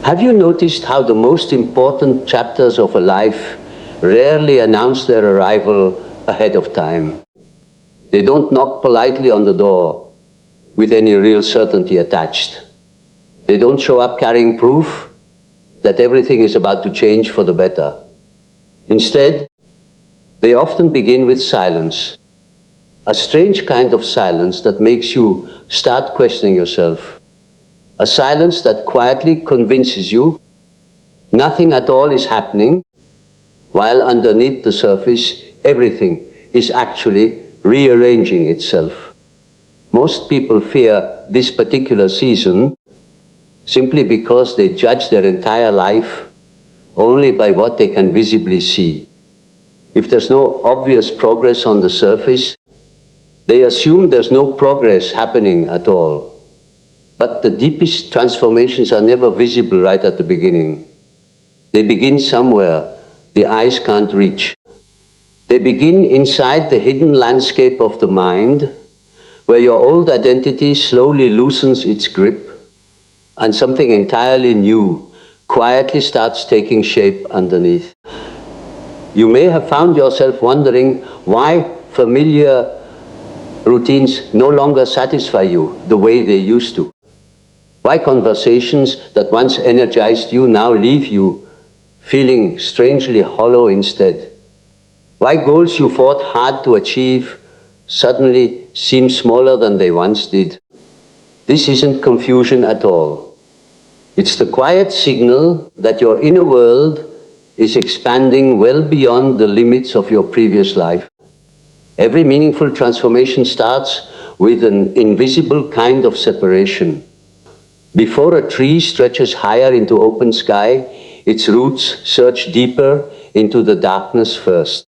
Have you noticed how the most important chapters of a life rarely announce their arrival ahead of time? They don't knock politely on the door with any real certainty attached. They don't show up carrying proof that everything is about to change for the better. Instead, they often begin with silence, a strange kind of silence that makes you start questioning yourself. A silence that quietly convinces you nothing at all is happening, while underneath the surface, everything is actually rearranging itself. Most people fear this particular season simply because they judge their entire life only by what they can visibly see. If there's no obvious progress on the surface, they assume there's no progress happening at all. But the deepest transformations are never visible right at the beginning. They begin somewhere the eyes can't reach. They begin inside the hidden landscape of the mind, where your old identity slowly loosens its grip and something entirely new quietly starts taking shape underneath. You may have found yourself wondering why familiar routines no longer satisfy you the way they used to. Why conversations that once energized you now leave you feeling strangely hollow instead. Why goals you fought hard to achieve suddenly seem smaller than they once did. This isn't confusion at all. It's the quiet signal that your inner world is expanding well beyond the limits of your previous life. Every meaningful transformation starts with an invisible kind of separation. Before a tree stretches higher into open sky, its roots search deeper into the darkness first.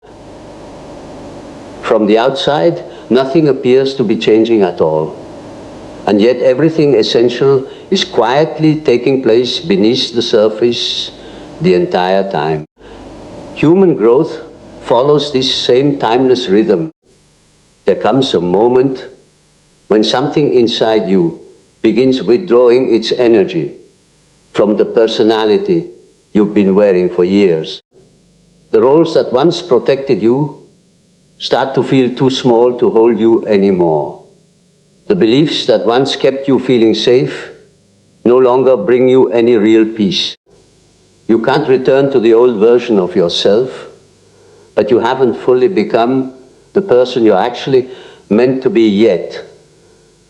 From the outside, nothing appears to be changing at all. And yet everything essential is quietly taking place beneath the surface the entire time. Human growth follows this same timeless rhythm. There comes a moment when something inside you begins withdrawing its energy from the personality you've been wearing for years. The roles that once protected you start to feel too small to hold you anymore. The beliefs that once kept you feeling safe no longer bring you any real peace. You can't return to the old version of yourself, but you haven't fully become the person you're actually meant to be yet,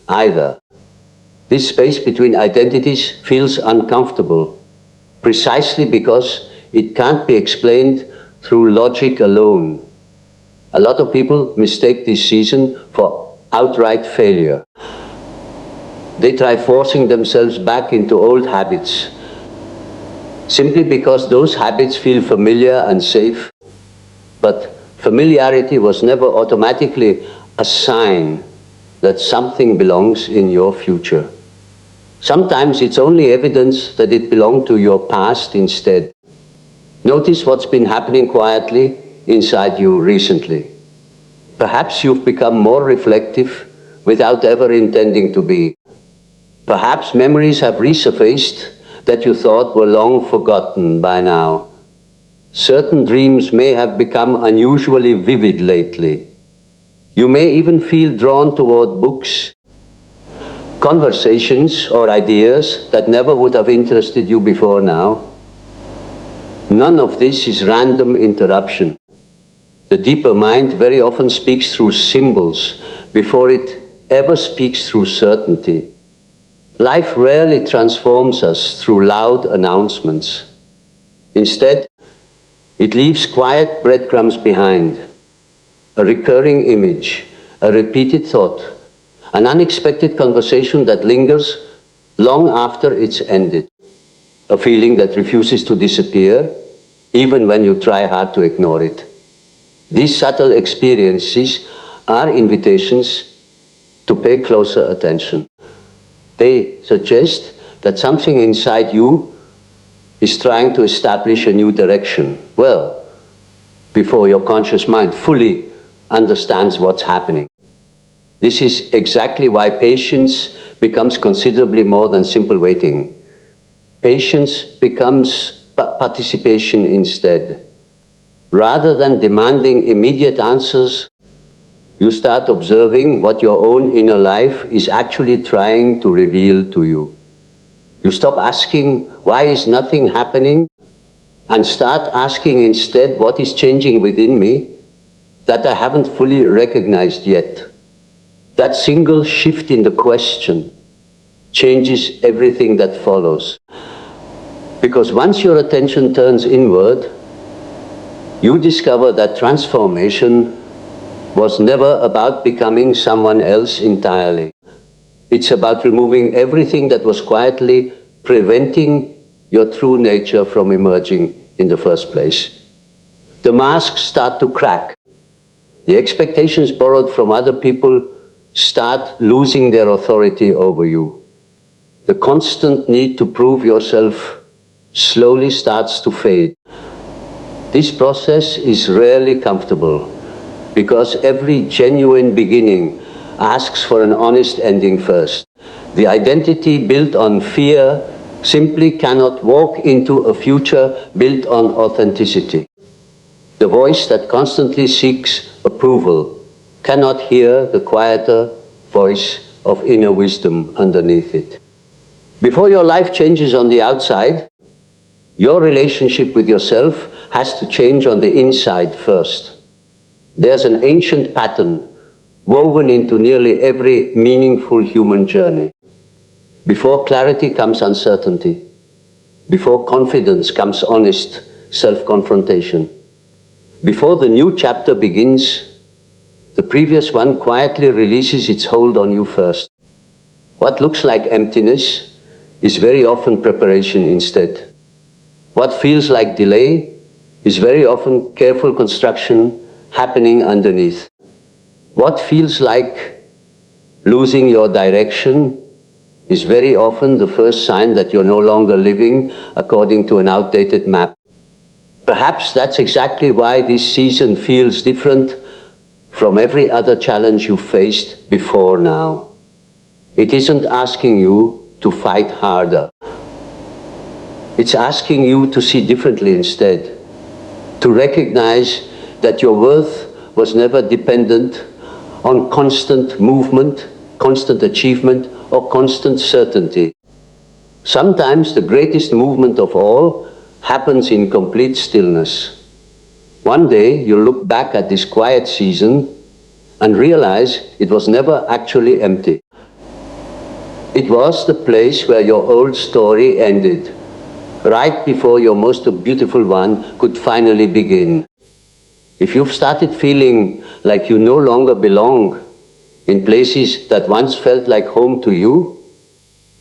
either. This space between identities feels uncomfortable, precisely because it can't be explained through logic alone. A lot of people mistake this season for outright failure. They try forcing themselves back into old habits, simply because those habits feel familiar and safe. But familiarity was never automatically a sign that something belongs in your future. Sometimes it's only evidence that it belonged to your past instead. Notice what's been happening quietly inside you recently. Perhaps you've become more reflective without ever intending to be. Perhaps memories have resurfaced that you thought were long forgotten by now. Certain dreams may have become unusually vivid lately. You may even feel drawn toward books, conversations, or ideas that never would have interested you before now. None of this is random interruption. The deeper mind very often speaks through symbols before it ever speaks through certainty. Life rarely transforms us through loud announcements. Instead, it leaves quiet breadcrumbs behind, a recurring image, a repeated thought, an unexpected conversation that lingers long after it's ended, a feeling that refuses to disappear even when you try hard to ignore it. These subtle experiences are invitations to pay closer attention. They suggest that something inside you is trying to establish a new direction, well, before your conscious mind fully understands what's happening. This is exactly why patience becomes considerably more than simple waiting. Patience becomes participation instead. Rather than demanding immediate answers, you start observing what your own inner life is actually trying to reveal to you. You stop asking, why is nothing happening? And start asking instead, what is changing within me that I haven't fully recognized yet? That single shift in the question changes everything that follows. Because once your attention turns inward, you discover that transformation was never about becoming someone else entirely. It's about removing everything that was quietly preventing your true nature from emerging in the first place. The masks start to crack. The expectations borrowed from other people start losing their authority over you. The constant need to prove yourself slowly starts to fade. This process is rarely comfortable because every genuine beginning asks for an honest ending first. The identity built on fear simply cannot walk into a future built on authenticity. The voice that constantly seeks approval cannot hear the quieter voice of inner wisdom underneath it. Before your life changes on the outside, your relationship with yourself has to change on the inside first. There's an ancient pattern woven into nearly every meaningful human journey. Before clarity comes uncertainty. Before confidence comes honest self-confrontation. Before the new chapter begins, the previous one quietly releases its hold on you first. What looks like emptiness is very often preparation instead. What feels like delay is very often careful construction happening underneath. What feels like losing your direction is very often the first sign that you're no longer living according to an outdated map. Perhaps that's exactly why this season feels different from every other challenge you faced before now. It isn't asking you to fight harder. It's asking you to see differently instead, to recognize that your worth was never dependent on constant movement, constant achievement, or constant certainty. Sometimes the greatest movement of all happens in complete stillness. One day you'll look back at this quiet season and realize it was never actually empty. It was the place where your old story ended, right before your most beautiful one could finally begin. If you've started feeling like you no longer belong in places that once felt like home to you,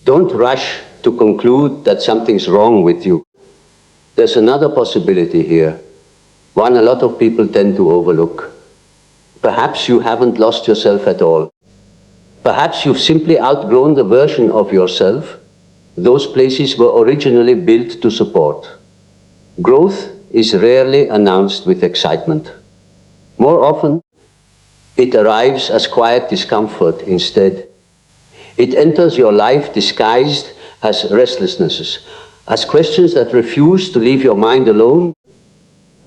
don't rush to conclude that something's wrong with you. There's another possibility here, one a lot of people tend to overlook. Perhaps you haven't lost yourself at all. Perhaps you've simply outgrown the version of yourself those places were originally built to support. Growth is rarely announced with excitement. More often, it arrives as quiet discomfort instead. It enters your life disguised as restlessnesses, as questions that refuse to leave your mind alone,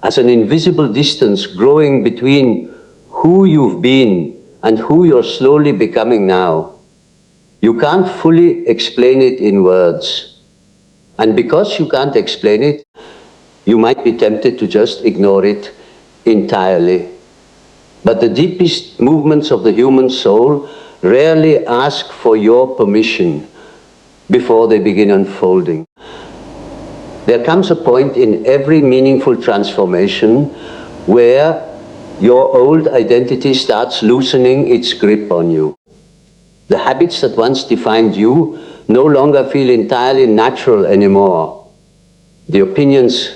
as an invisible distance growing between who you've been and who you're slowly becoming now. You can't fully explain it in words. And because you can't explain it, you might be tempted to just ignore it entirely. But the deepest movements of the human soul rarely ask for your permission before they begin unfolding. There comes a point in every meaningful transformation where your old identity starts loosening its grip on you. The habits that once defined you no longer feel entirely natural anymore. The opinions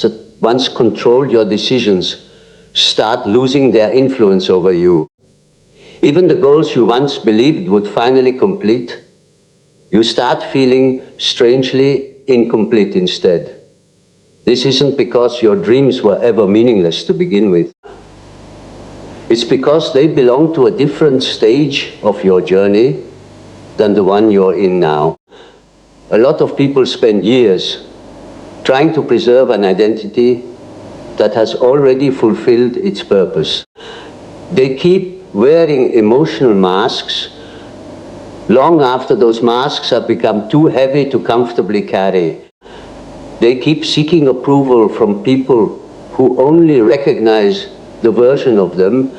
that once controlled your decisions start losing their influence over you. Even the goals you once believed would finally complete, you start feeling strangely incomplete instead. This isn't because your dreams were ever meaningless to begin with. It's because they belong to a different stage of your journey than the one you're in now. A lot of people spend years trying to preserve an identity that has already fulfilled its purpose. They keep wearing emotional masks long after those masks have become too heavy to comfortably carry. They keep seeking approval from people who only recognize the version of them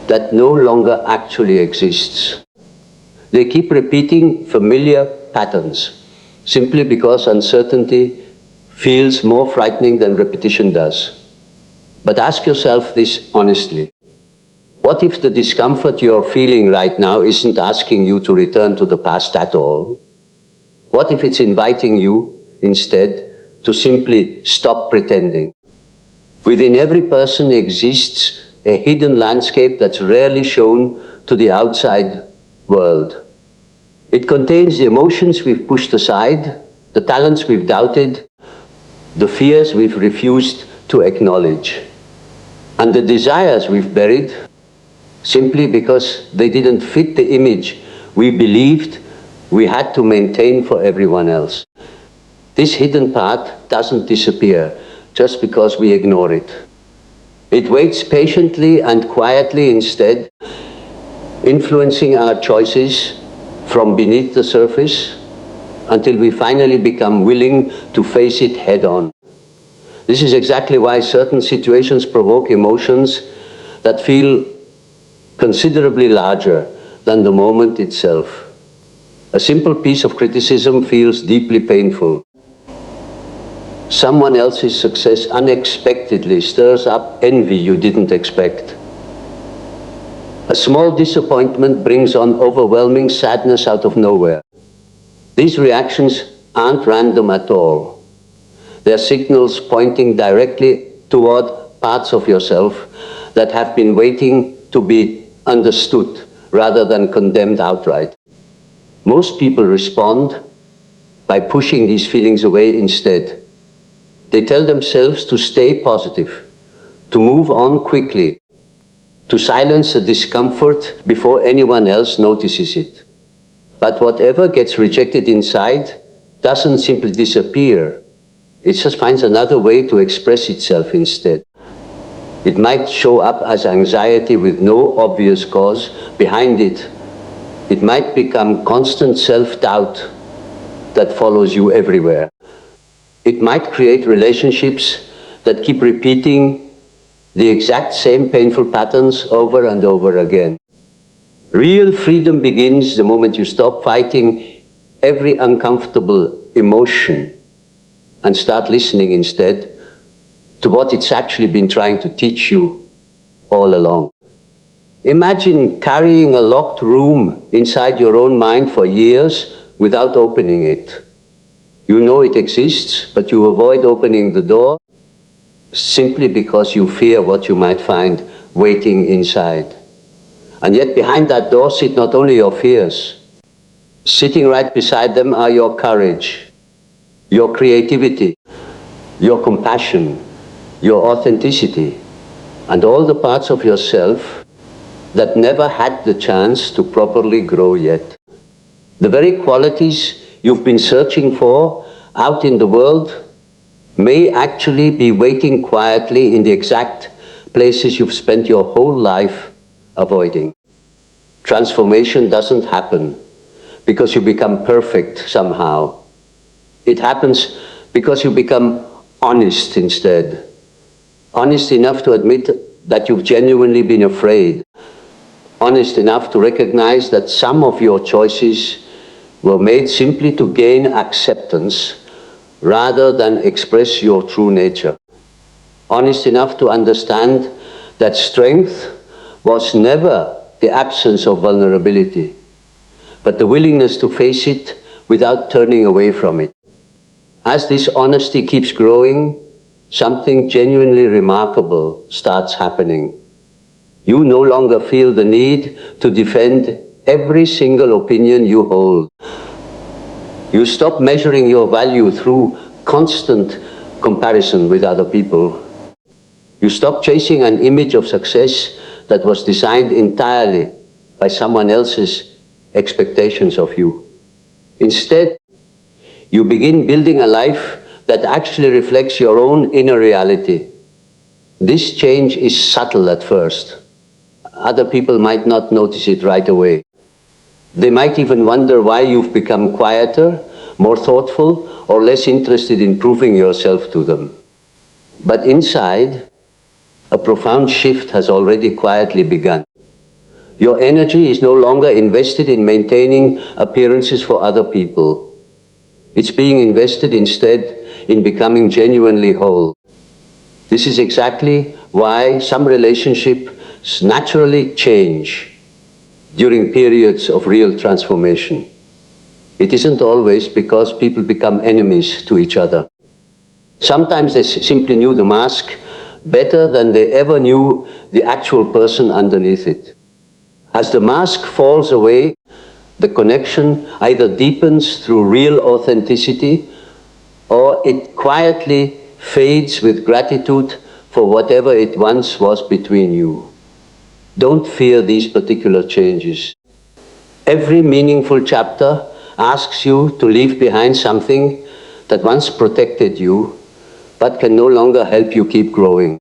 that no longer actually exists. They keep repeating familiar patterns simply because uncertainty feels more frightening than repetition does. But ask yourself this honestly. What if the discomfort you're feeling right now isn't asking you to return to the past at all? What if it's inviting you, instead, to simply stop pretending? Within every person exists a hidden landscape that's rarely shown to the outside world. It contains the emotions we've pushed aside, the talents we've doubted, the fears we've refused to acknowledge, and the desires we've buried simply because they didn't fit the image we believed we had to maintain for everyone else. This hidden part doesn't disappear just because we ignore it. It waits patiently and quietly instead, influencing our choices from beneath the surface until we finally become willing to face it head on. This is exactly why certain situations provoke emotions that feel considerably larger than the moment itself. A simple piece of criticism feels deeply painful. Someone else's success unexpectedly stirs up envy you didn't expect. A small disappointment brings on overwhelming sadness out of nowhere. These reactions aren't random at all. They're signals pointing directly toward parts of yourself that have been waiting to be understood rather than condemned outright. Most people respond by pushing these feelings away instead. They tell themselves to stay positive, to move on quickly, to silence the discomfort before anyone else notices it. But whatever gets rejected inside doesn't simply disappear. It just finds another way to express itself instead. It might show up as anxiety with no obvious cause behind it. It might become constant self-doubt that follows you everywhere. It might create relationships that keep repeating the exact same painful patterns over and over again. Real freedom begins the moment you stop fighting every uncomfortable emotion and start listening instead to what it's actually been trying to teach you all along. Imagine carrying a locked room inside your own mind for years without opening it. You know it exists, but you avoid opening the door simply because you fear what you might find waiting inside. And yet behind that door sit not only your fears, sitting right beside them are your courage, your creativity, your compassion, your authenticity, and all the parts of yourself that never had the chance to properly grow yet. The very qualities you've been searching for out in the world may actually be waiting quietly in the exact places you've spent your whole life avoiding. Transformation doesn't happen because you become perfect somehow. It happens because you become honest instead. Honest enough to admit that you've genuinely been afraid. Honest enough to recognize that some of your choices were made simply to gain acceptance rather than express your true nature. Honest enough to understand that strength was never the absence of vulnerability, but the willingness to face it without turning away from it. As this honesty keeps growing, something genuinely remarkable starts happening. You no longer feel the need to defend every single opinion you hold. You stop measuring your value through constant comparison with other people. You stop chasing an image of success that was designed entirely by someone else's expectations of you. Instead, You begin building a life that actually reflects your own inner reality. This change is subtle at first. Other people might not notice it right away. They might even wonder why you've become quieter, more thoughtful, or less interested in proving yourself to them. But inside, a profound shift has already quietly begun. Your energy is no longer invested in maintaining appearances for other people. It's being invested instead in becoming genuinely whole. This is exactly why some relationships naturally change during periods of real transformation. It isn't always because people become enemies to each other. Sometimes they simply knew the mask better than they ever knew the actual person underneath it. As the mask falls away, the connection either deepens through real authenticity or it quietly fades with gratitude for whatever it once was between you. Don't fear these particular changes. Every meaningful chapter asks you to leave behind something that once protected you, but can no longer help you keep growing.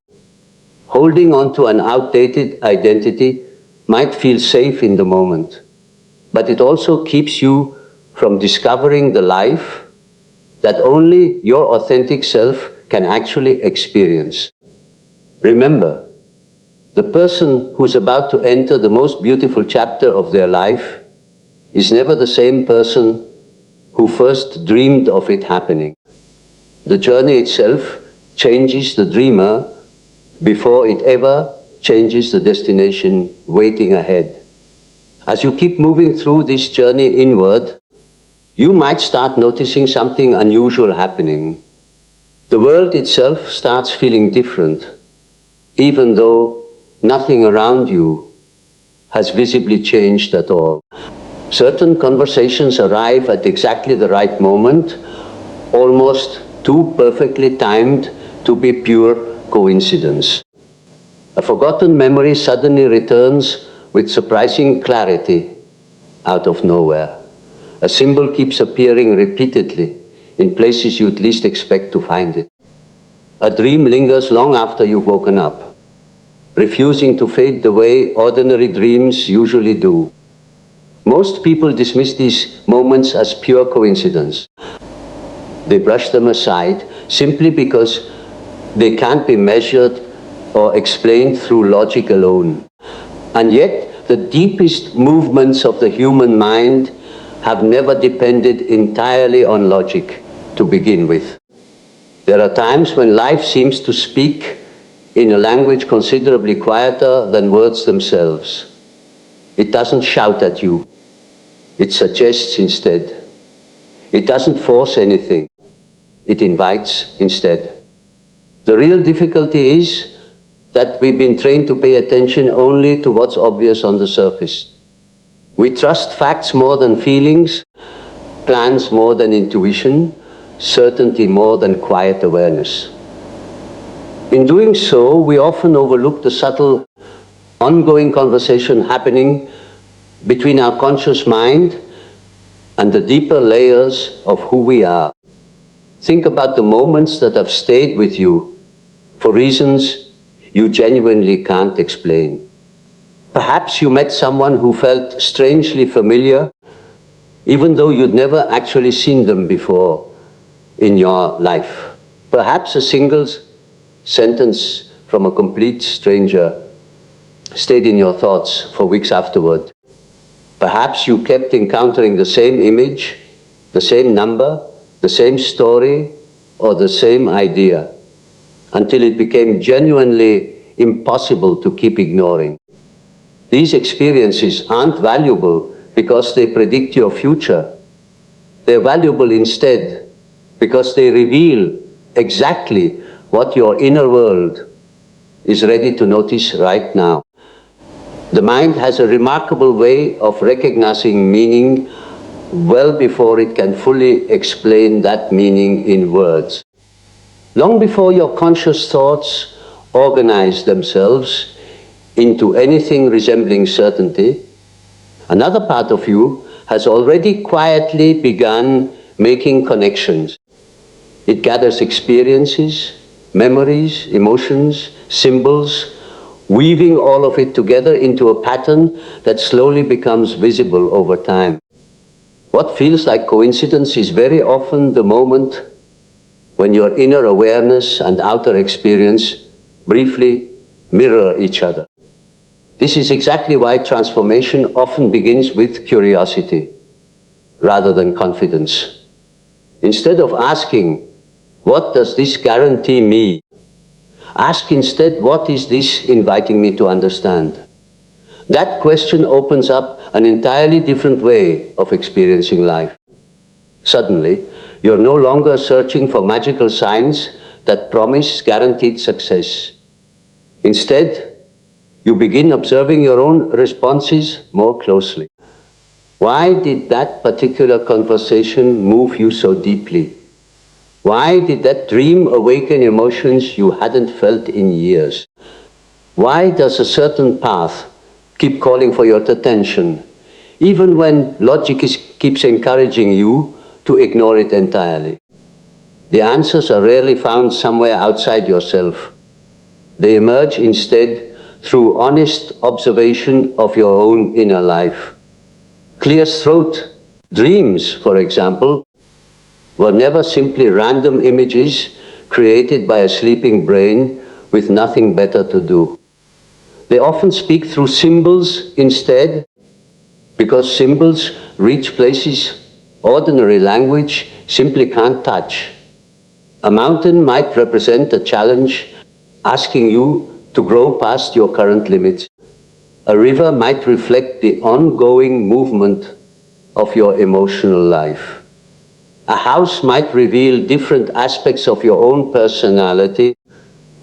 Holding on to an outdated identity might feel safe in the moment, but it also keeps you from discovering the life that only your authentic self can actually experience. Remember, the person who's about to enter the most beautiful chapter of their life is never the same person who first dreamed of it happening. The journey itself changes the dreamer before it ever changes the destination waiting ahead. As you keep moving through this journey inward, you might start noticing something unusual happening. The world itself starts feeling different, even though nothing around you has visibly changed at all. Certain conversations arrive at exactly the right moment, almost too perfectly timed to be pure coincidence. A forgotten memory suddenly returns with surprising clarity out of nowhere. A symbol keeps appearing repeatedly in places you'd least expect to find it. A dream lingers long after you've woken up, refusing to fade the way ordinary dreams usually do. Most people dismiss these moments as pure coincidence. They brush them aside simply because they can't be measured or explained through logic alone. And yet, the deepest movements of the human mind have never depended entirely on logic to begin with. There are times when life seems to speak in a language considerably quieter than words themselves. It doesn't shout at you. It suggests instead. It doesn't force anything. It invites instead. The real difficulty is that we've been trained to pay attention only to what's obvious on the surface. We trust facts more than feelings, plans more than intuition, certainty more than quiet awareness. In doing so, we often overlook the subtle, ongoing conversation happening between our conscious mind and the deeper layers of who we are. Think about the moments that have stayed with you for reasons you genuinely can't explain. Perhaps you met someone who felt strangely familiar, even though you'd never actually seen them before in your life. Perhaps a single sentence from a complete stranger stayed in your thoughts for weeks afterward. Perhaps you kept encountering the same image, the same number, the same story, or the same idea, until it became genuinely impossible to keep ignoring. These experiences aren't valuable because they predict your future. They're valuable instead because they reveal exactly what your inner world is ready to notice right now. The mind has a remarkable way of recognizing meaning well before it can fully explain that meaning in words. Long before your conscious thoughts organize themselves into anything resembling certainty, another part of you has already quietly begun making connections. It gathers experiences, memories, emotions, symbols, weaving all of it together into a pattern that slowly becomes visible over time. What feels like coincidence is very often the moment when your inner awareness and outer experience briefly mirror each other. This is exactly why transformation often begins with curiosity rather than confidence. Instead of asking, "What does this guarantee me?" ask instead, "What is this inviting me to understand?" That question opens up an entirely different way of experiencing life. Suddenly, you're no longer searching for magical signs that promise guaranteed success. Instead, you begin observing your own responses more closely. Why did that particular conversation move you so deeply? Why did that dream awaken emotions you hadn't felt in years? Why does a certain path keep calling for your attention, even when logic keeps encouraging you to ignore it entirely? The answers are rarely found somewhere outside yourself. They emerge instead through honest observation of your own inner life. Clear throat dreams, for example, were never simply random images created by a sleeping brain with nothing better to do. They often speak through symbols instead, because symbols reach places ordinary language simply can't touch. A mountain might represent a challenge asking you to grow past your current limits. A river might reflect the ongoing movement of your emotional life. A house might reveal different aspects of your own personality,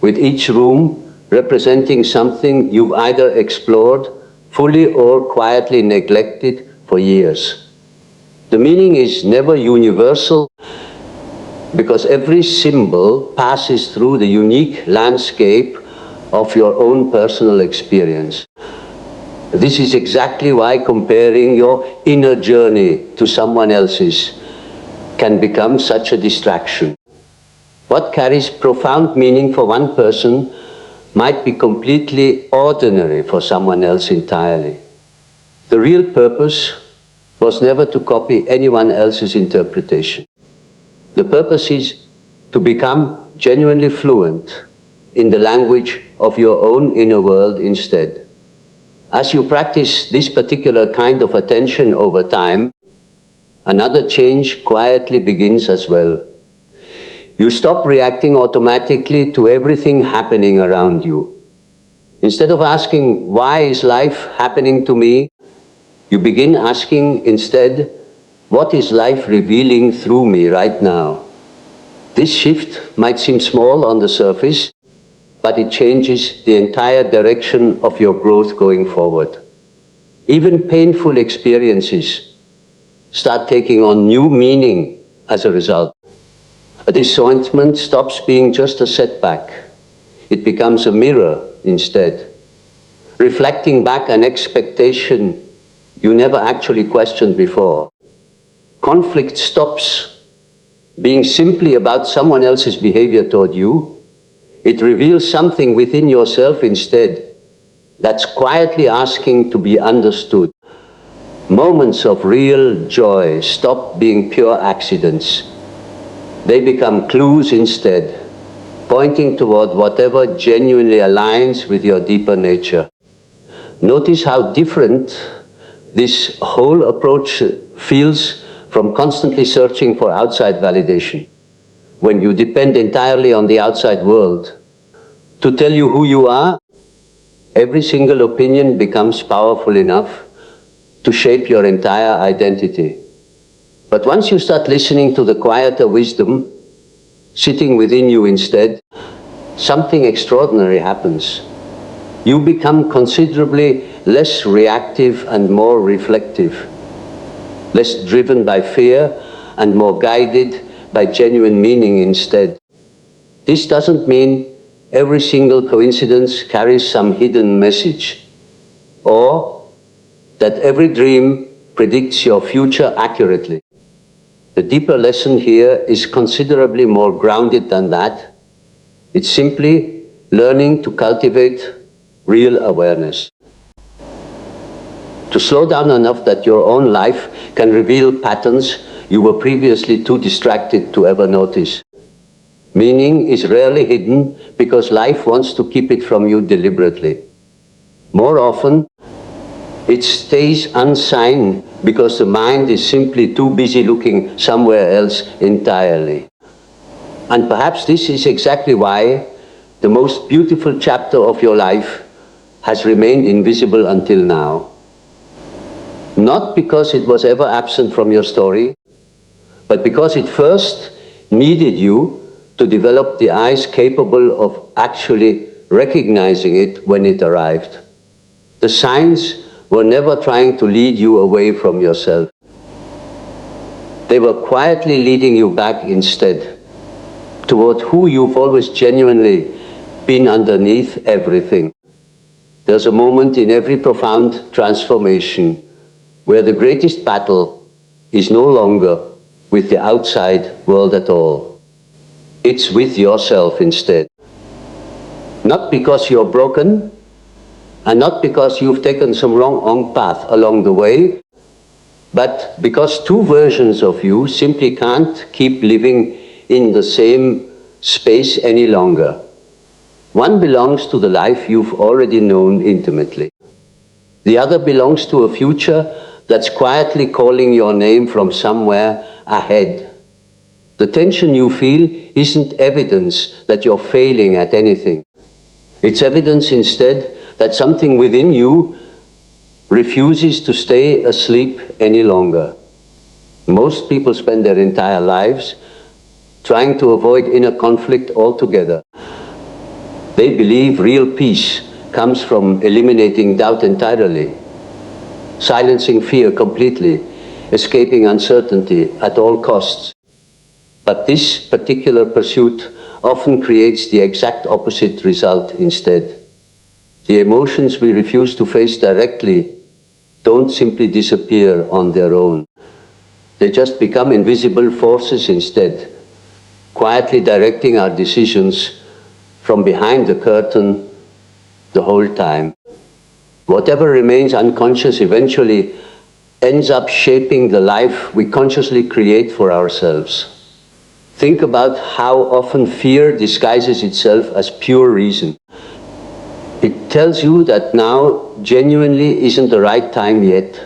with each room representing something you've either explored fully or quietly neglected for years. The meaning is never universal because every symbol passes through the unique landscape of your own personal experience. This is exactly why comparing your inner journey to someone else's can become such a distraction. What carries profound meaning for one person might be completely ordinary for someone else entirely. The real purpose was never to copy anyone else's interpretation. The purpose is to become genuinely fluent in the language of your own inner world instead. As you practice this particular kind of attention over time, another change quietly begins as well. You stop reacting automatically to everything happening around you. Instead of asking, "Why is life happening to me?" you begin asking instead, "What is life revealing through me right now?" This shift might seem small on the surface, but it changes the entire direction of your growth going forward. Even painful experiences start taking on new meaning as a result. A disappointment stops being just a setback. It becomes a mirror instead, reflecting back an expectation you never actually questioned before. Conflict stops being simply about someone else's behavior toward you. It reveals something within yourself instead that's quietly asking to be understood. Moments of real joy stop being pure accidents. They become clues instead, pointing toward whatever genuinely aligns with your deeper nature. Notice how different this whole approach feels from constantly searching for outside validation. When you depend entirely on the outside world to tell you who you are, every single opinion becomes powerful enough to shape your entire identity. But once you start listening to the quieter wisdom sitting within you instead, something extraordinary happens. You become considerably less reactive and more reflective, less driven by fear and more guided by genuine meaning instead. This doesn't mean every single coincidence carries some hidden message, or that every dream predicts your future accurately. The deeper lesson here is considerably more grounded than that. It's simply learning to cultivate real awareness. To slow down enough that your own life can reveal patterns you were previously too distracted to ever notice. Meaning is rarely hidden because life wants to keep it from you deliberately. More often, it stays unseen because the mind is simply too busy looking somewhere else entirely. And perhaps this is exactly why the most beautiful chapter of your life has remained invisible until now. Not because it was ever absent from your story, but because it first needed you to develop the eyes capable of actually recognizing it when it arrived. The signs were never trying to lead you away from yourself. They were quietly leading you back instead, toward who you've always genuinely been underneath everything. There's a moment in every profound transformation where the greatest battle is no longer with the outside world at all. It's with yourself instead. Not because you're broken, and not because you've taken some wrong path along the way, but because two versions of you simply can't keep living in the same space any longer. One belongs to the life you've already known intimately. The other belongs to a future that's quietly calling your name from somewhere ahead. The tension you feel isn't evidence that you're failing at anything. It's evidence instead that something within you refuses to stay asleep any longer. Most people spend their entire lives trying to avoid inner conflict altogether. They believe real peace comes from eliminating doubt entirely, silencing fear completely, escaping uncertainty at all costs. But this particular pursuit often creates the exact opposite result instead. The emotions we refuse to face directly don't simply disappear on their own. They just become invisible forces instead, quietly directing our decisions from behind the curtain the whole time. Whatever remains unconscious eventually ends up shaping the life we consciously create for ourselves. Think about how often fear disguises itself as pure reason. It tells you that now genuinely isn't the right time yet.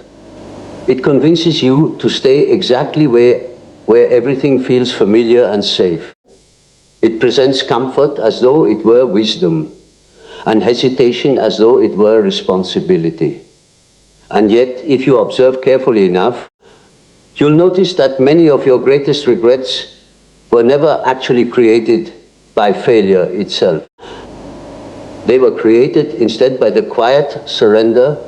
It convinces you to stay exactly where everything feels familiar and safe. It presents comfort as though it were wisdom, and hesitation as though it were responsibility. And yet, if you observe carefully enough, you'll notice that many of your greatest regrets were never actually created by failure itself. They were created instead by the quiet surrender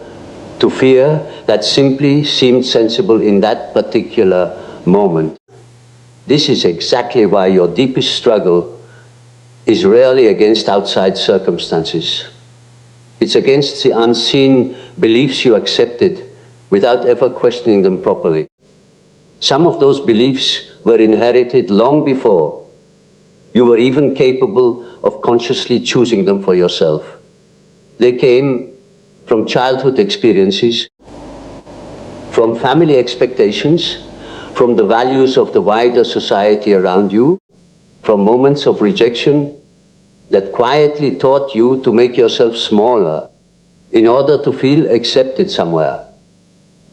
to fear that simply seemed sensible in that particular moment. This is exactly why your deepest struggle is rarely against outside circumstances. It's against the unseen beliefs you accepted without ever questioning them properly. Some of those beliefs were inherited long before you were even capable of consciously choosing them for yourself. They came from childhood experiences, from family expectations, from the values of the wider society around you, from moments of rejection that quietly taught you to make yourself smaller in order to feel accepted somewhere.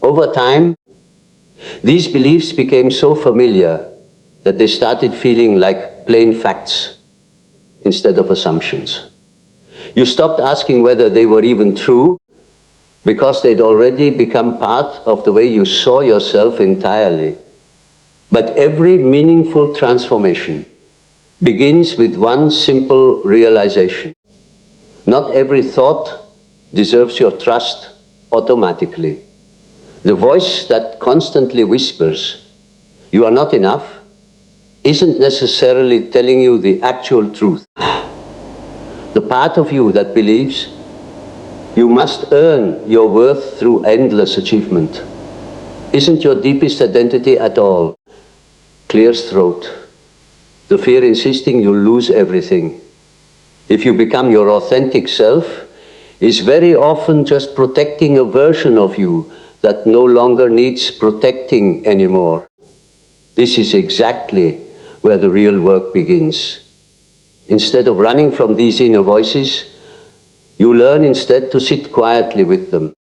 Over time, these beliefs became so familiar that they started feeling like plain facts instead of assumptions. You stopped asking whether they were even true because they'd already become part of the way you saw yourself entirely. But every meaningful transformation begins with one simple realization. Not every thought deserves your trust automatically. The voice that constantly whispers, "You are not enough," isn't necessarily telling you the actual truth. The part of you that believes you must earn your worth through endless achievement isn't your deepest identity at all. clears throat. The fear insisting you'll lose everything. If you become your authentic self, is very often just protecting a version of you that no longer needs protecting anymore. This is exactly where the real work begins. Instead of running from these inner voices, you learn instead to sit quietly with them.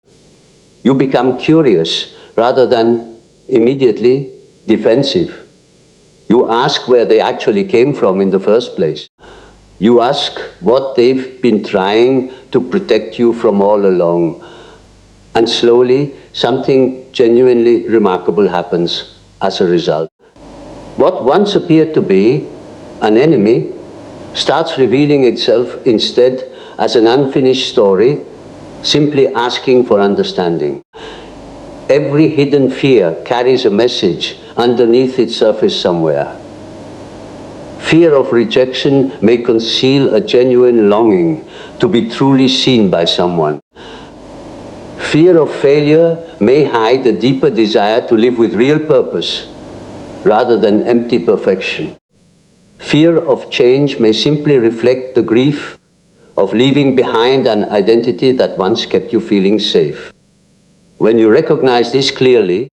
You become curious rather than immediately defensive. You ask where they actually came from in the first place. You ask what they've been trying to protect you from all along. And slowly, something genuinely remarkable happens as a result. What once appeared to be an enemy starts revealing itself instead as an unfinished story, simply asking for understanding. Every hidden fear carries a message underneath its surface somewhere. Fear of rejection may conceal a genuine longing to be truly seen by someone. Fear of failure may hide a deeper desire to live with real purpose rather than empty perfection. Fear of change may simply reflect the grief of leaving behind an identity that once kept you feeling safe. When you recognize this clearly,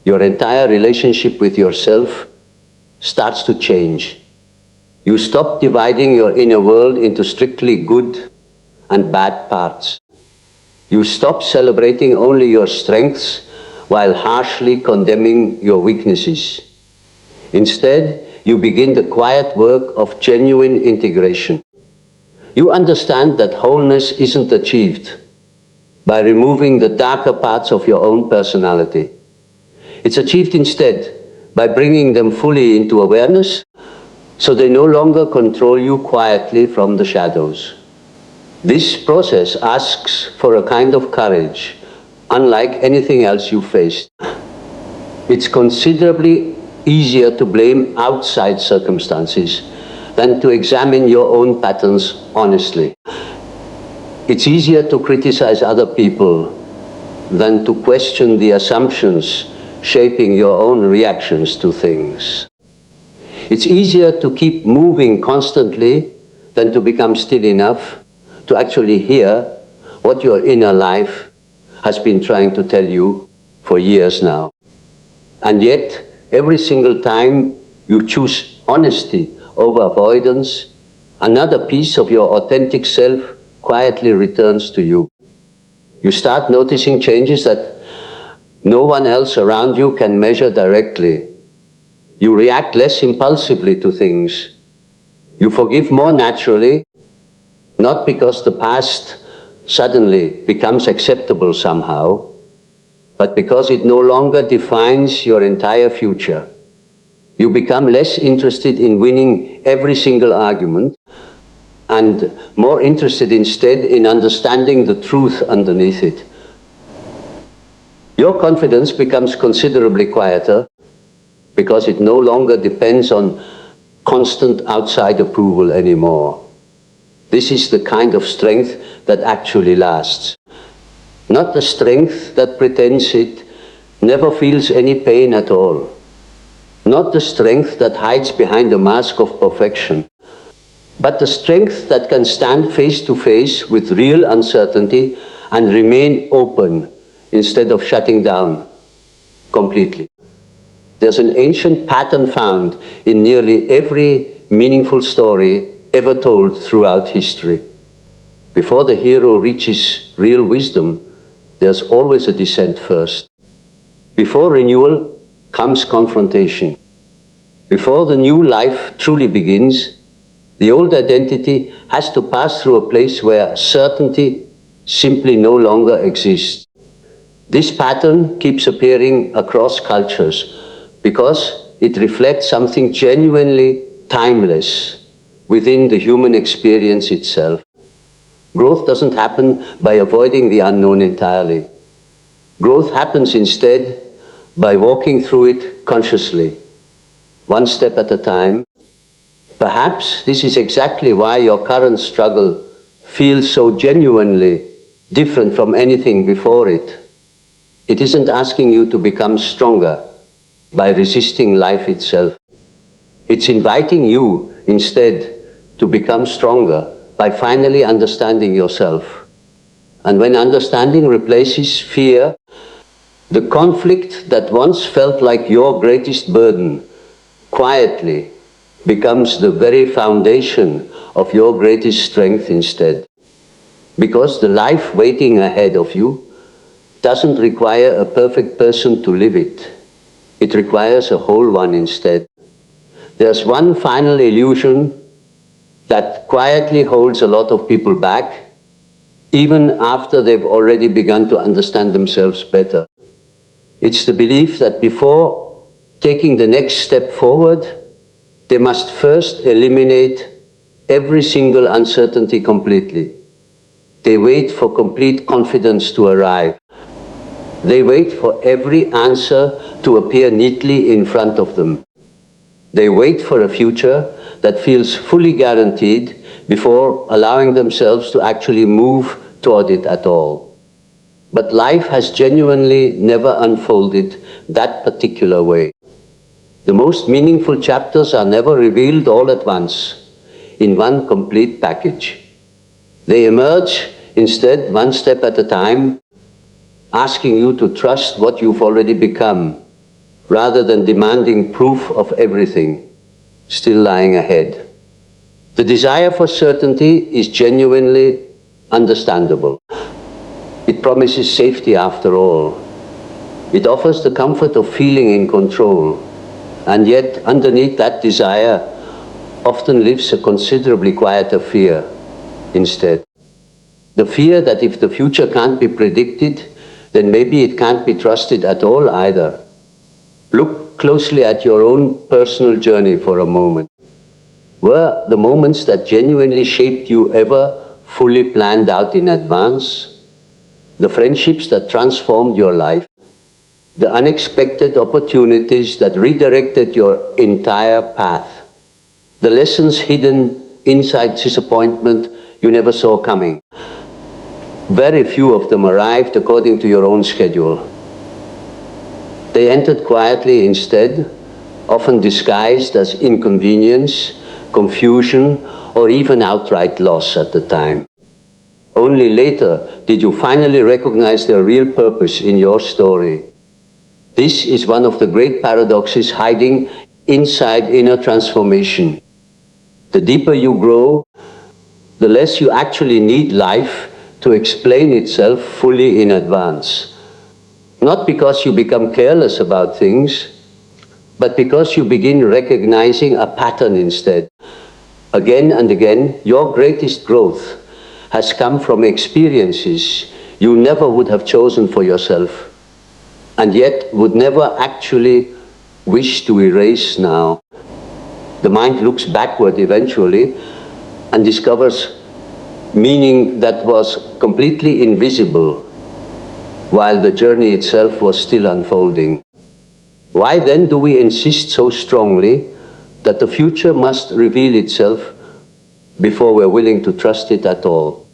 your entire relationship with yourself starts to change. You stop dividing your inner world into strictly good and bad parts. You stop celebrating only your strengths while harshly condemning your weaknesses. Instead, you begin the quiet work of genuine integration. You understand that wholeness isn't achieved by removing the darker parts of your own personality. It's achieved instead by bringing them fully into awareness so they no longer control you quietly from the shadows. This process asks for a kind of courage, unlike anything else you faced. It's considerably easier to blame outside circumstances than to examine your own patterns honestly. It's easier to criticize other people than to question the assumptions shaping your own reactions to things. It's easier to keep moving constantly than to become still enough to actually hear what your inner life has been trying to tell you for years now. And yet, every single time you choose honesty over avoidance, another piece of your authentic self quietly returns to you. You start noticing changes that no one else around you can measure directly. You react less impulsively to things. You forgive more naturally, not because the past suddenly becomes acceptable somehow, but because it no longer defines your entire future. You become less interested in winning every single argument and more interested instead in understanding the truth underneath it. Your confidence becomes considerably quieter because it no longer depends on constant outside approval anymore. This is the kind of strength that actually lasts. Not the strength that pretends it never feels any pain at all. Not the strength that hides behind a mask of perfection, but the strength that can stand face to face with real uncertainty and remain open instead of shutting down completely. There's an ancient pattern found in nearly every meaningful story ever told throughout history. Before the hero reaches real wisdom, there's always a descent first. Before renewal comes confrontation. Before the new life truly begins, the old identity has to pass through a place where certainty simply no longer exists. This pattern keeps appearing across cultures because it reflects something genuinely timeless within the human experience itself. Growth doesn't happen by avoiding the unknown entirely. Growth happens instead by walking through it consciously, one step at a time. Perhaps this is exactly why your current struggle feels so genuinely different from anything before it. It isn't asking you to become stronger. by resisting life itself. It's inviting you instead to become stronger by finally understanding yourself. And when understanding replaces fear, the conflict that once felt like your greatest burden quietly becomes the very foundation of your greatest strength instead. Because the life waiting ahead of you doesn't require a perfect person to live it. It requires a whole one instead. There's one final illusion that quietly holds a lot of people back, even after they've already begun to understand themselves better. It's the belief that before taking the next step forward, they must first eliminate every single uncertainty completely. They wait for complete confidence to arrive. They wait for every answer to appear neatly in front of them. They wait for a future that feels fully guaranteed before allowing themselves to actually move toward it at all. But life has genuinely never unfolded that particular way. The most meaningful chapters are never revealed all at once, in one complete package. They emerge instead one step at a time, asking you to trust what you've already become, rather than demanding proof of everything still lying ahead. The desire for certainty is genuinely understandable. It promises safety after all. It offers the comfort of feeling in control, and yet underneath that desire often lives a considerably quieter fear instead. The fear that if the future can't be predicted, then maybe it can't be trusted at all either. Look closely at your own personal journey for a moment. Were the moments that genuinely shaped you ever fully planned out in advance? The friendships that transformed your life? The unexpected opportunities that redirected your entire path? The lessons hidden inside disappointment you never saw coming? Very few of them arrived according to your own schedule. They entered quietly instead, often disguised as inconvenience, confusion, or even outright loss at the time. Only later did you finally recognize their real purpose in your story. This is one of the great paradoxes hiding inside inner transformation. The deeper you grow, the less you actually need life to explain itself fully in advance. Not because you become careless about things, but because you begin recognizing a pattern instead. Again and again, your greatest growth has come from experiences you never would have chosen for yourself, and yet would never actually wish to erase now. The mind looks backward eventually and discovers meaning that was completely invisible while the journey itself was still unfolding. Why then do we insist so strongly that the future must reveal itself before we're willing to trust it at all?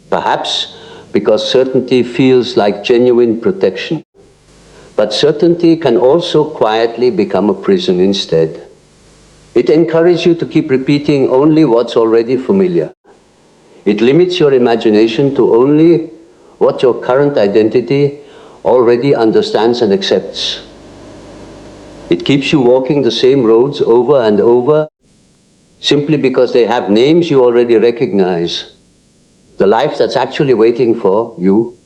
Perhaps because certainty feels like genuine protection. But certainty can also quietly become a prison instead. It encourages you to keep repeating only what's already familiar. It limits your imagination to only what your current identity already understands and accepts. It keeps you walking the same roads over and over simply because they have names you already recognize. The life that's actually waiting for you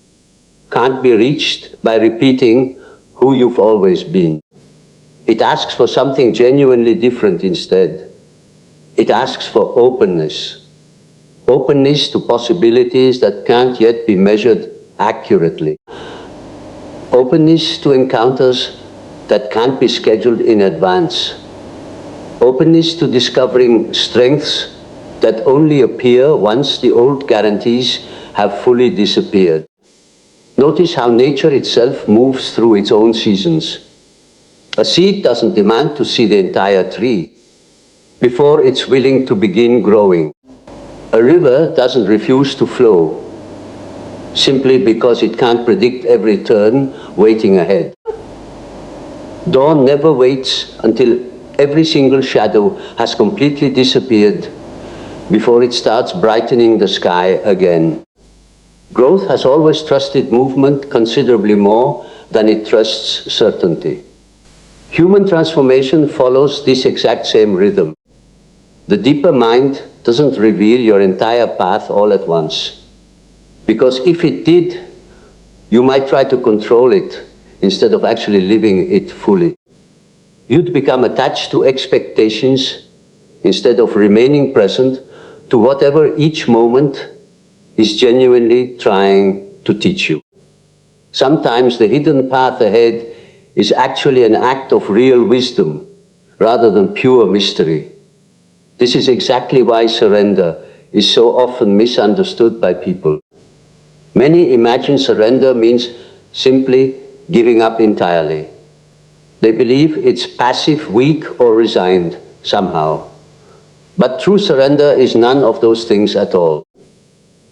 can't be reached by repeating who you've always been. It asks for something genuinely different instead. It asks for openness. Openness to possibilities that can't yet be measured accurately. Openness to encounters that can't be scheduled in advance. Openness to discovering strengths that only appear once the old guarantees have fully disappeared. Notice how nature itself moves through its own seasons. A seed doesn't demand to see the entire tree before it's willing to begin growing. A river doesn't refuse to flow simply because it can't predict every turn waiting ahead. Dawn never waits until every single shadow has completely disappeared before it starts brightening the sky again. Growth has always trusted movement considerably more than it trusts certainty. Human transformation follows this exact same rhythm. The deeper mind doesn't reveal your entire path all at once. Because if it did, you might try to control it instead of actually living it fully. You'd become attached to expectations instead of remaining present to whatever each moment is genuinely trying to teach you. Sometimes the hidden path ahead is actually an act of real wisdom rather than pure mystery. This is exactly why surrender is so often misunderstood by people. Many imagine surrender means simply giving up entirely. They believe it's passive, weak, or resigned somehow. But true surrender is none of those things at all.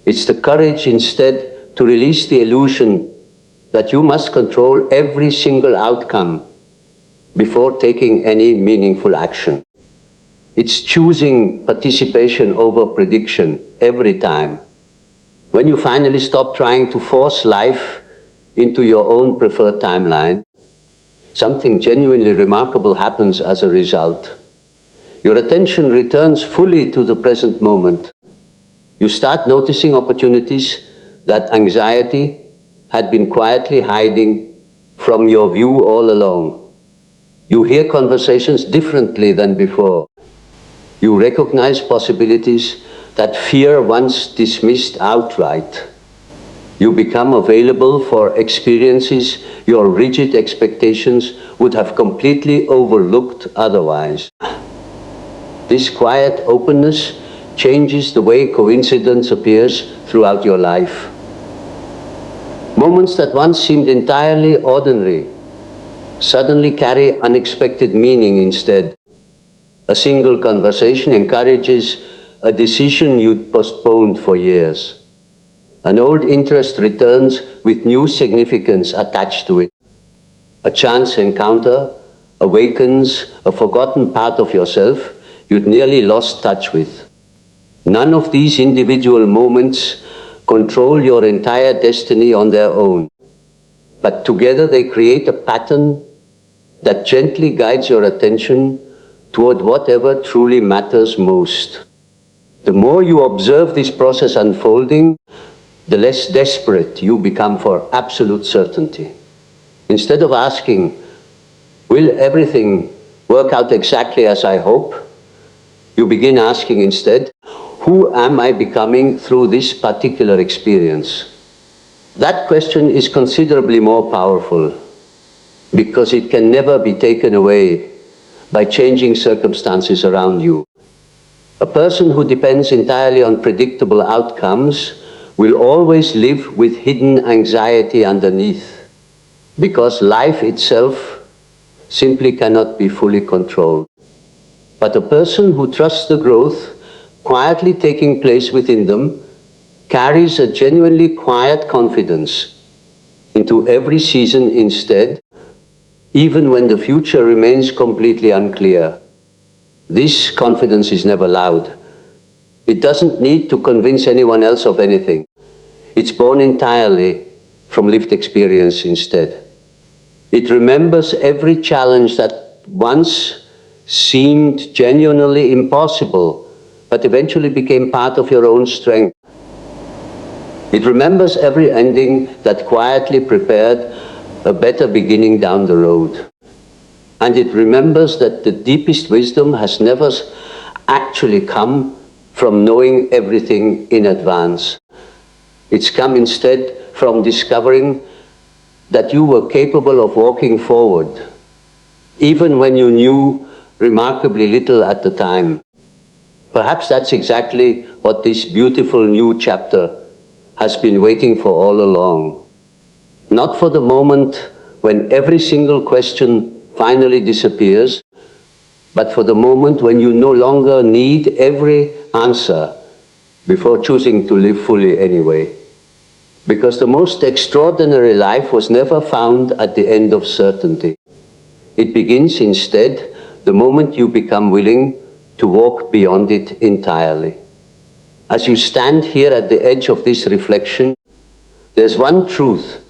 It's the courage instead to release the illusion that you must control every single outcome before taking any meaningful action. It's choosing participation over prediction every time. When you finally stop trying to force life into your own preferred timeline, something genuinely remarkable happens as a result. Your attention returns fully to the present moment. You start noticing opportunities that anxiety had been quietly hiding from your view all along. You hear conversations differently than before. You recognize possibilities that fear once dismissed outright. You become available for experiences your rigid expectations would have completely overlooked otherwise. This quiet openness changes the way coincidence appears throughout your life. Moments that once seemed entirely ordinary suddenly carry unexpected meaning instead. A single conversation encourages a decision you'd postponed for years. An old interest returns with new significance attached to it. A chance encounter awakens a forgotten part of yourself you'd nearly lost touch with. None of these individual moments control your entire destiny on their own, but together they create a pattern that gently guides your attention toward whatever truly matters most. The more you observe this process unfolding, the less desperate you become for absolute certainty. Instead of asking, will everything work out exactly as I hope? You begin asking instead, who am I becoming through this particular experience? That question is considerably more powerful because it can never be taken away by changing circumstances around you. A person who depends entirely on predictable outcomes will always live with hidden anxiety underneath, because life itself simply cannot be fully controlled. But a person who trusts the growth quietly taking place within them carries a genuinely quiet confidence into every season instead, even when the future remains completely unclear. This confidence is never loud. It doesn't need to convince anyone else of anything. It's born entirely from lived experience instead. It remembers every challenge that once seemed genuinely impossible, but eventually became part of your own strength. It remembers every ending that quietly prepared a better beginning down the road. And it remembers that the deepest wisdom has never actually come from knowing everything in advance. It's come instead from discovering that you were capable of walking forward, even when you knew remarkably little at the time. Perhaps that's exactly what this beautiful new chapter has been waiting for all along. Not for the moment when every single question finally disappears, but for the moment when you no longer need every answer before choosing to live fully anyway. Because the most extraordinary life was never found at the end of certainty. It begins instead the moment you become willing to walk beyond it entirely. As you stand here at the edge of this reflection, there's one truth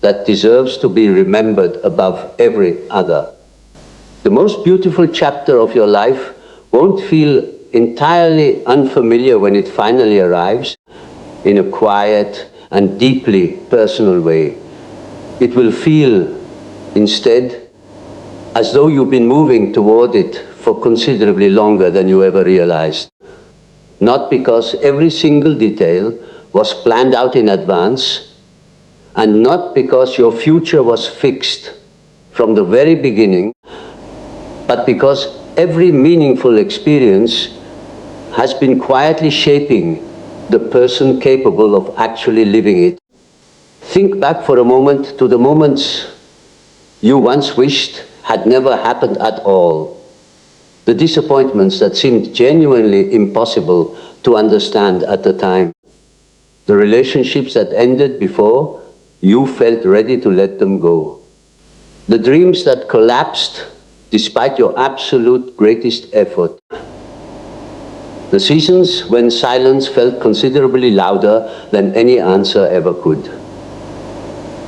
that deserves to be remembered above every other. The most beautiful chapter of your life won't feel entirely unfamiliar when it finally arrives in a quiet and deeply personal way. It will feel, instead, as though you've been moving toward it for considerably longer than you ever realized. Not because every single detail was planned out in advance, and not because your future was fixed from the very beginning, but because every meaningful experience has been quietly shaping the person capable of actually living it. Think back for a moment to the moments you once wished had never happened at all. The disappointments that seemed genuinely impossible to understand at the time. The relationships that ended before you felt ready to let them go. The dreams that collapsed despite your absolute greatest effort. The seasons when silence felt considerably louder than any answer ever could.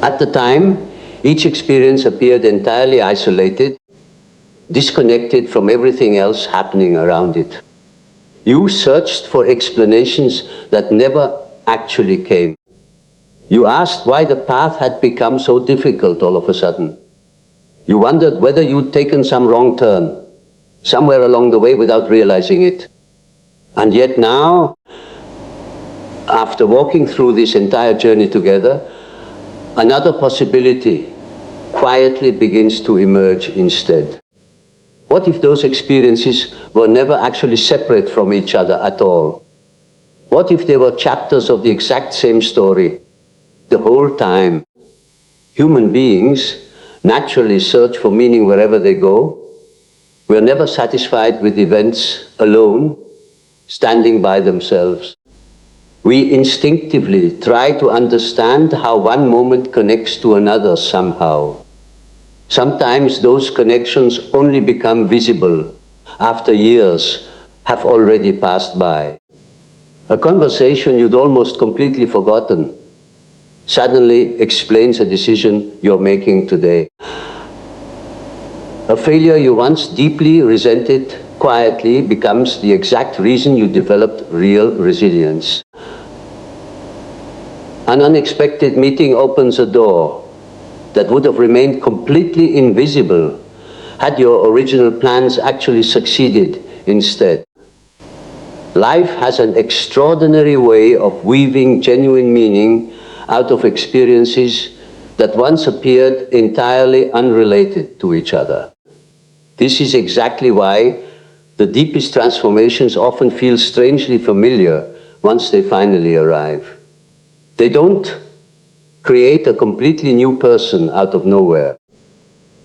At the time, each experience appeared entirely isolated, disconnected from everything else happening around it. You searched for explanations that never actually came. You asked why the path had become so difficult all of a sudden. You wondered whether you'd taken some wrong turn, somewhere along the way without realizing it. And yet now, after walking through this entire journey together, another possibility quietly begins to emerge instead. What if those experiences were never actually separate from each other at all? What if they were chapters of the exact same story the whole time? Human beings naturally search for meaning wherever they go. We are never satisfied with events alone, standing by themselves. We instinctively try to understand how one moment connects to another somehow. Sometimes those connections only become visible after years have already passed by. A conversation you'd almost completely forgotten suddenly explains a decision you're making today. A failure you once deeply resented quietly becomes the exact reason you developed real resilience. An unexpected meeting opens a door that would have remained completely invisible had your original plans actually succeeded instead. Life has an extraordinary way of weaving genuine meaning out of experiences that once appeared entirely unrelated to each other. This is exactly why the deepest transformations often feel strangely familiar once they finally arrive. They don't create a completely new person out of nowhere.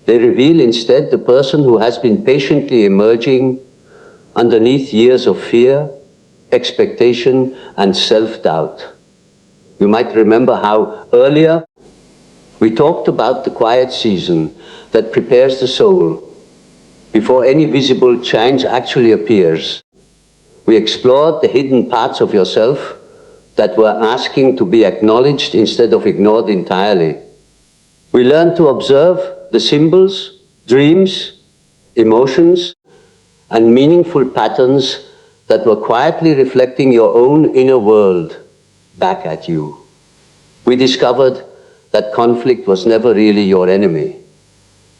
They reveal instead the person who has been patiently emerging underneath years of fear, expectation, and self-doubt. You might remember how earlier we talked about the quiet season that prepares the soul before any visible change actually appears. We explored the hidden parts of yourself that were asking to be acknowledged instead of ignored entirely. We learned to observe the symbols, dreams, emotions, and meaningful patterns that were quietly reflecting your own inner world back at you. We discovered that conflict was never really your enemy,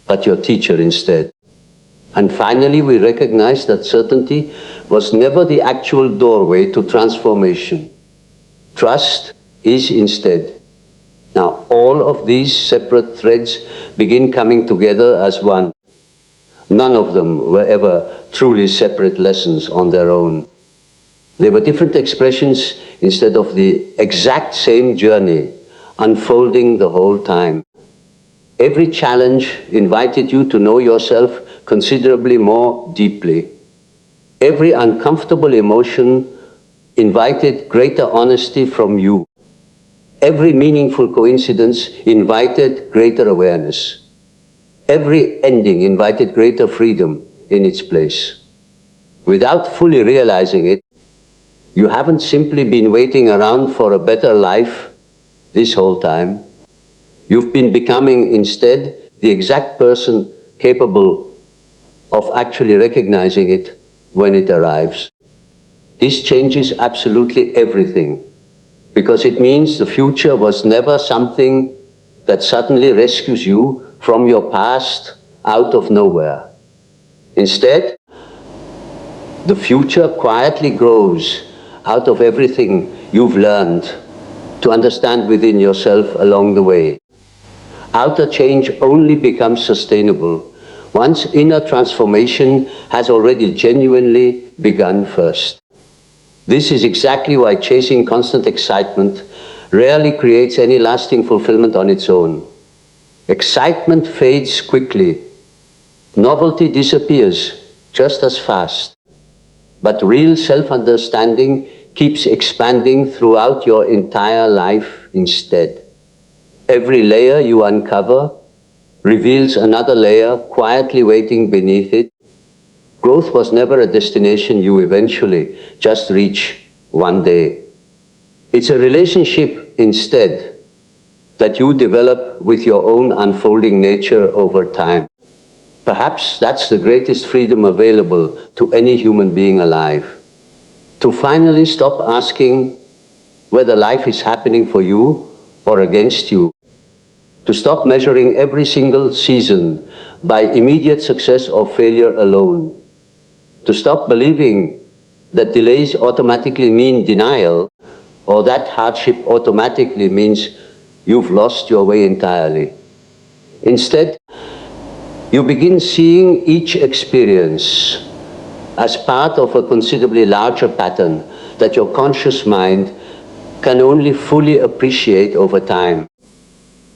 but your teacher instead. And finally, we recognized that certainty was never the actual doorway to transformation. Trust is instead. Now, all of these separate threads begin coming together as one. None of them were ever truly separate lessons on their own. They were different expressions instead of the exact same journey, unfolding the whole time. Every challenge invited you to know yourself considerably more deeply. Every uncomfortable emotion invited greater honesty from you. Every meaningful coincidence invited greater awareness. Every ending invited greater freedom in its place. Without fully realizing it, you haven't simply been waiting around for a better life this whole time. You've been becoming instead the exact person capable of actually recognizing it when it arrives. This changes absolutely everything, because it means the future was never something that suddenly rescues you from your past out of nowhere. Instead, the future quietly grows out of everything you've learned to understand within yourself along the way. Outer change only becomes sustainable once inner transformation has already genuinely begun first. This is exactly why chasing constant excitement rarely creates any lasting fulfillment on its own. Excitement fades quickly. Novelty disappears just as fast. But real self-understanding keeps expanding throughout your entire life instead. Every layer you uncover reveals another layer quietly waiting beneath it. Growth was never a destination you eventually just reach one day. It's a relationship instead that you develop with your own unfolding nature over time. Perhaps that's the greatest freedom available to any human being alive. To finally stop asking whether life is happening for you or against you. To stop measuring every single season by immediate success or failure alone. To stop believing that delays automatically mean denial, or that hardship automatically means you've lost your way entirely. Instead, you begin seeing each experience as part of a considerably larger pattern that your conscious mind can only fully appreciate over time.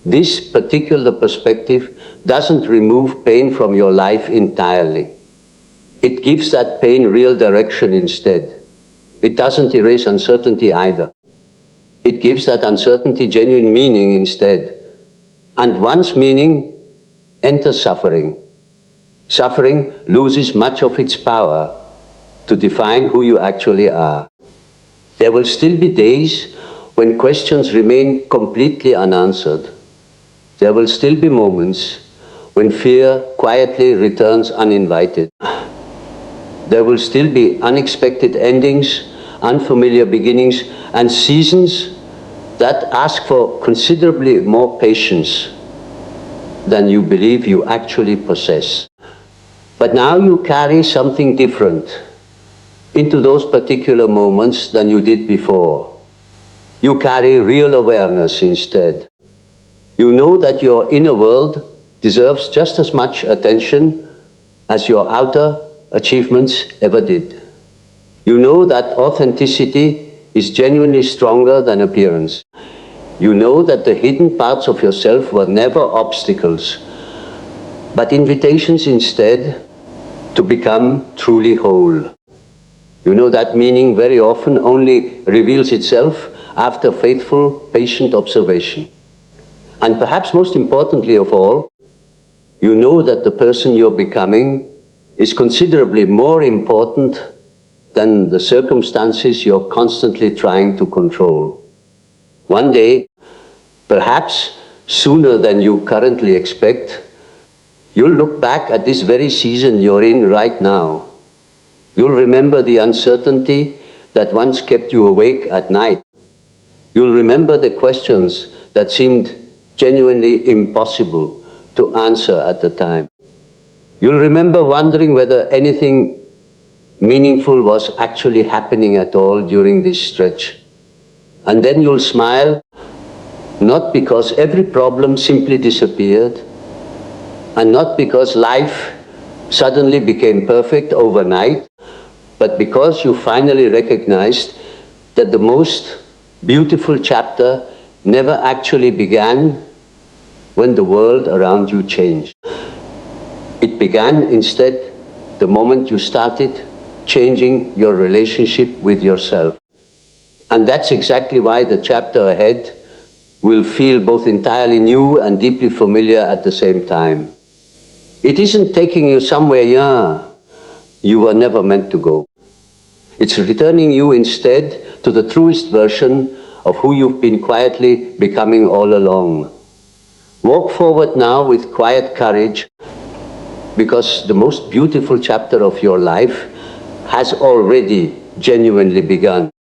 This particular perspective doesn't remove pain from your life entirely. It gives that pain real direction instead. It doesn't erase uncertainty either. It gives that uncertainty genuine meaning instead. And once meaning enters suffering, suffering loses much of its power to define who you actually are. There will still be days when questions remain completely unanswered. There will still be moments when fear quietly returns uninvited. There will still be unexpected endings, unfamiliar beginnings, and seasons that ask for considerably more patience than you believe you actually possess. But now you carry something different into those particular moments than you did before. You carry real awareness instead. You know that your inner world deserves just as much attention as your outer achievements ever did. You know that authenticity is genuinely stronger than appearance. You know that the hidden parts of yourself were never obstacles, but invitations instead to become truly whole. You know that meaning very often only reveals itself after faithful, patient observation. And perhaps most importantly of all, you know that the person you're becoming is considerably more important than the circumstances you're constantly trying to control. One day, perhaps sooner than you currently expect, you'll look back at this very season you're in right now. You'll remember the uncertainty that once kept you awake at night. You'll remember the questions that seemed genuinely impossible to answer at the time. You'll remember wondering whether anything meaningful was actually happening at all during this stretch. And then you'll smile, not because every problem simply disappeared, and not because life suddenly became perfect overnight, but because you finally recognized that the most beautiful chapter never actually began when the world around you changed. It began instead the moment you started changing your relationship with yourself. And that's exactly why the chapter ahead will feel both entirely new and deeply familiar at the same time. It isn't taking you somewhere, you were never meant to go. It's returning you instead to the truest version of who you've been quietly becoming all along. Walk forward now with quiet courage, because the most beautiful chapter of your life has already genuinely begun.